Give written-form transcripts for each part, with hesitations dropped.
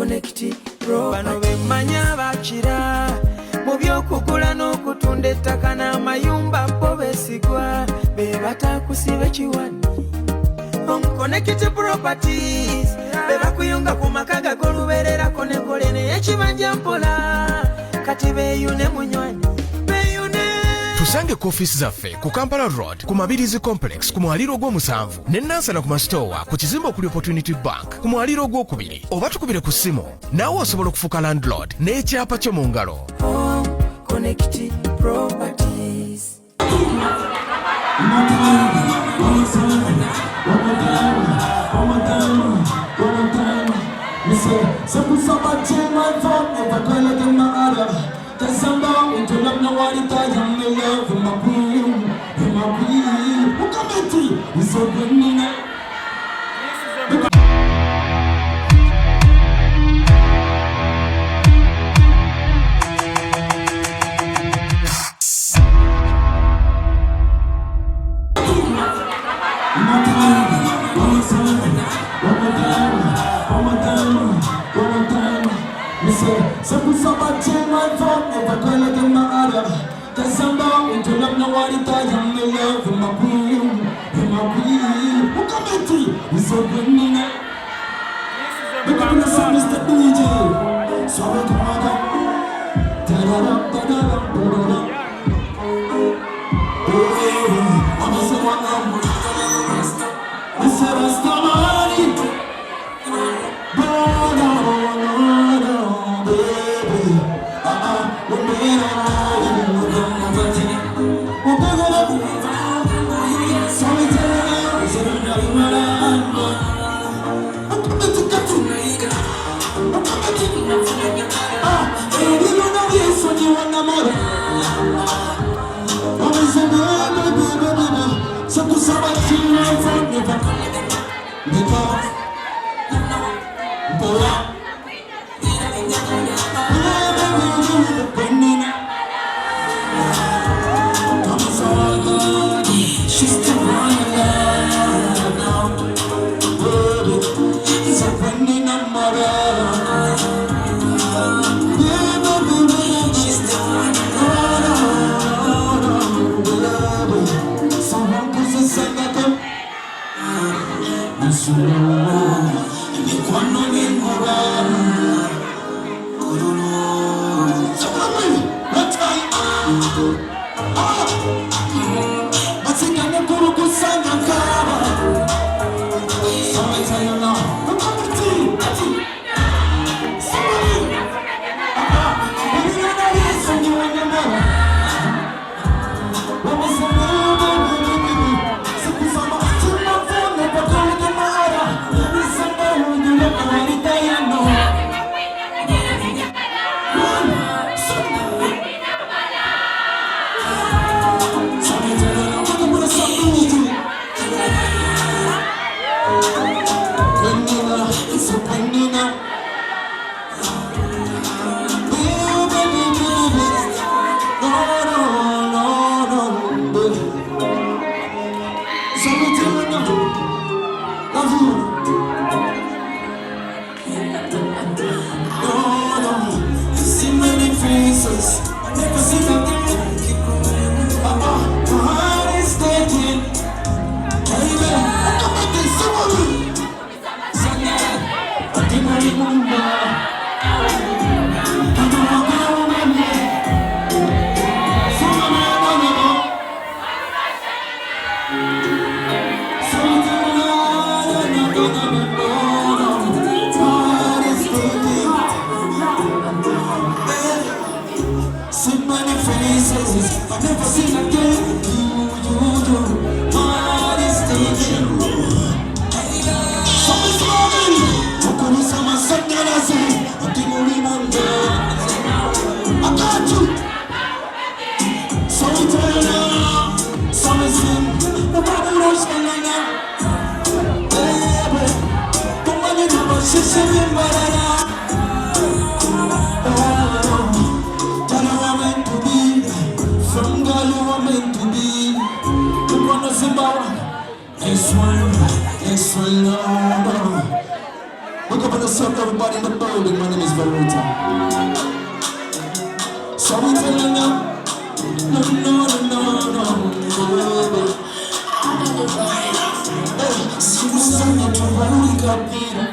Connect Pro. Bano bemmanya bakira mu by'okugula n'okutunda ettaka n'amayumba bo beesigwa be batakusiba kiwani. Connect Properties be bakuyunga ku maka g'olubeererako ne kole n'ekibanja mpola kati beeyune munywanyi. Tusange ku office zaffe ku Kampala Road ku Mabirizi Complex ku mwaliro gw'omusanvu ne Nansana ku masitowa ku kizimbe okuli Opportunity Bank ku mwaliro gw'okubiri oba tukubire ku ssimu naawe osobola okufuuka landlord n'ekyapa kyo mu ngalo. Connect Properties. Look up on yourself, everybody in the building. My name is Veruta. So we telling them, no, baby. Hey, see you Sunday to Veruta, Peter.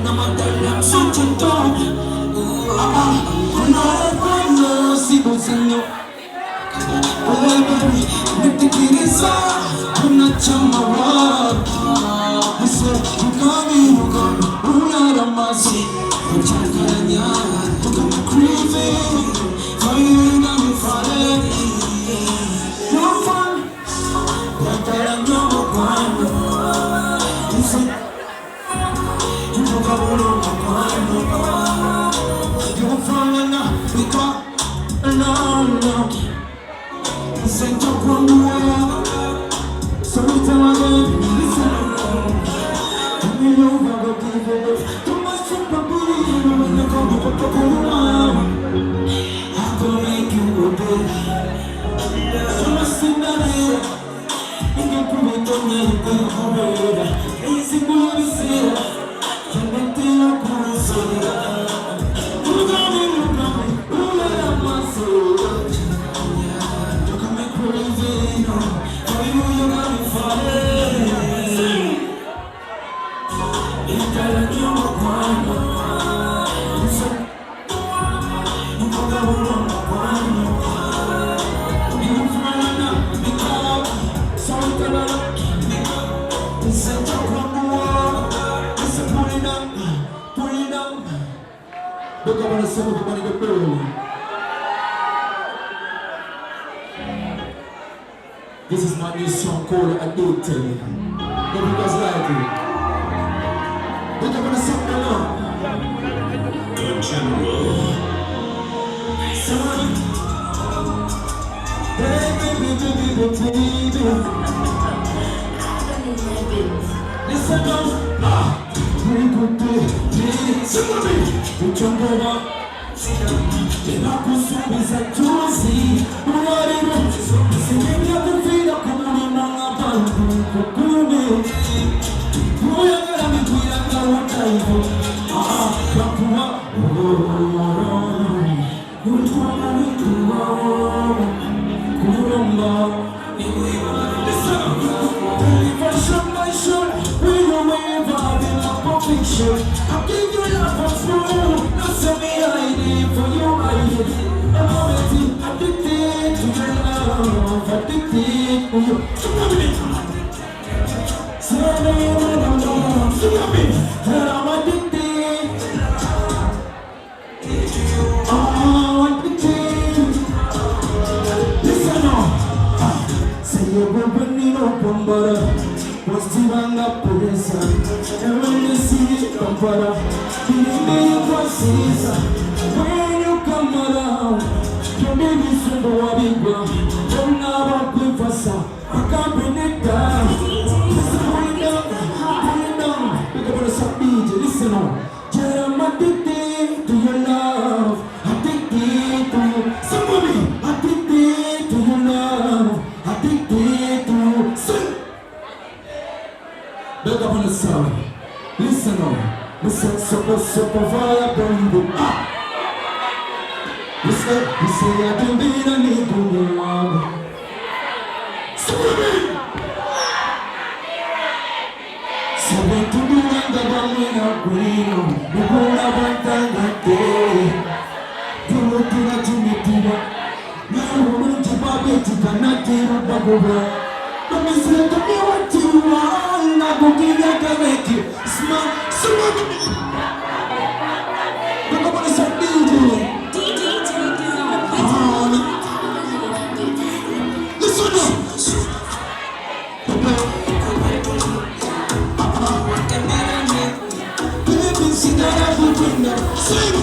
Come on, something dog. No, see what's in your. Baby, look the kid inside. I'm not Chamara. I said, you got me, you're out of my seat. I'm Chakaranya, you got me craving. For you, you got me falling. You're fun, but I know one. Listen, you know I won't know one. You're fun enough, because no. Listen to one more. So we tell again, listen. You know I go give it. Too much for baby, when you come up with the woman, I'm gonna make you obey. So much in the air, you can put it on me, you can hold it. Easy boy, we see it. Can we tell you who's so good? Who got me, who let up my soul? You can make crazy, for you, you got me falling. You gotta do one. Listen, you gotta hold on one. You find out, because so you gotta listen to one more. Listen, pull it up. Look up on the side of the money, the bird. This is my new song called Addicted. Hope you guys like it. Look up on the song now. The General. Baby. Listen up. We could do this. We jump over. And I could swim as I do see. What it is. See me at the feet of Kumuna Bantu. Kukumi. Kuya Gami Kuya Kawataibo. Kakuma. Kurumba. Listen. Television, my show. We don't wave out in a picture. I'll give you love for true. Not so me I need for you. I'm already addicted to your love. Addicted to you. Say me you don't know. That I'm addicted. Oh, addicted. Listen now. Say you're burning up on butter. What's the wrong up police? And when you see it come for the believe when you come around, you make me feel the big one. Don't know play for some. I can't bring it down. Listen, pull it down. Pick up on the sub DJ, listen on. Yeah, I'm addicted to your love. Addicted to you. Somebody, addicted to your love. Addicted to you. Sing. Back up on the sound. Listen on. Listen, super fire, baby. You say I've been being a nigga. Screaming. So when to do when the bomb in a green, you won't have one time that day. You look at me, now you want to buy it, you cannot get a bubble. Let me say to me what you want, I will give you a make you smile. Look up on the side, DJ. Listen up. Baby, see that I will bring that. Sing.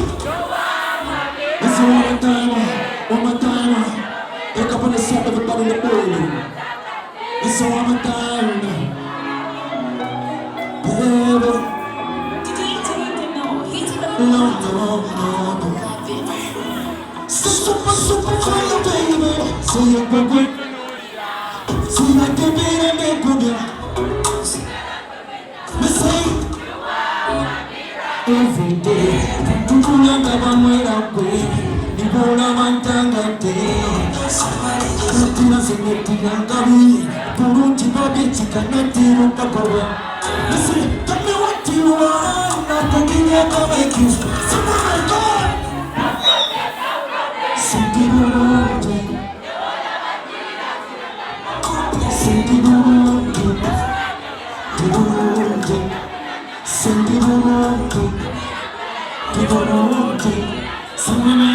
Listen one more time. Look up on the side, everybody in the building. It's all my time, baby. No. Super fire, baby. So you're good. So you like to be a good girl. Kulanga bamwera kwe Nibola mantangate Katina senetina ngabi Burunti babetika natiru kapawa Listen, tell me what you want Not to give you a make you Somebody go Senti burunti Senti burunti Burunti Senti burunti Burunti Somebody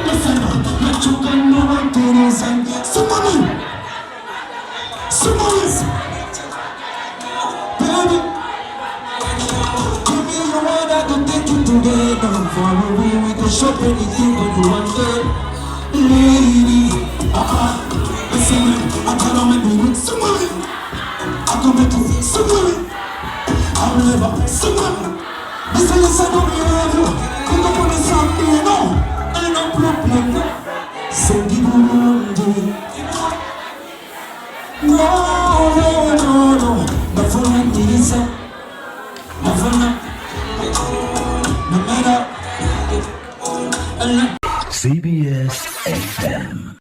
listen, let you can know what it is and somebody baby give me your word I can take you together far away we can shop anything when you want it lady listen I gotta make me with somebody I can make you somebody I'll never somebody listen I don't hear you come up on the sound you know ain't no problem send you Burundi no Nafuna ndiza Nafuna Namera CBS FM.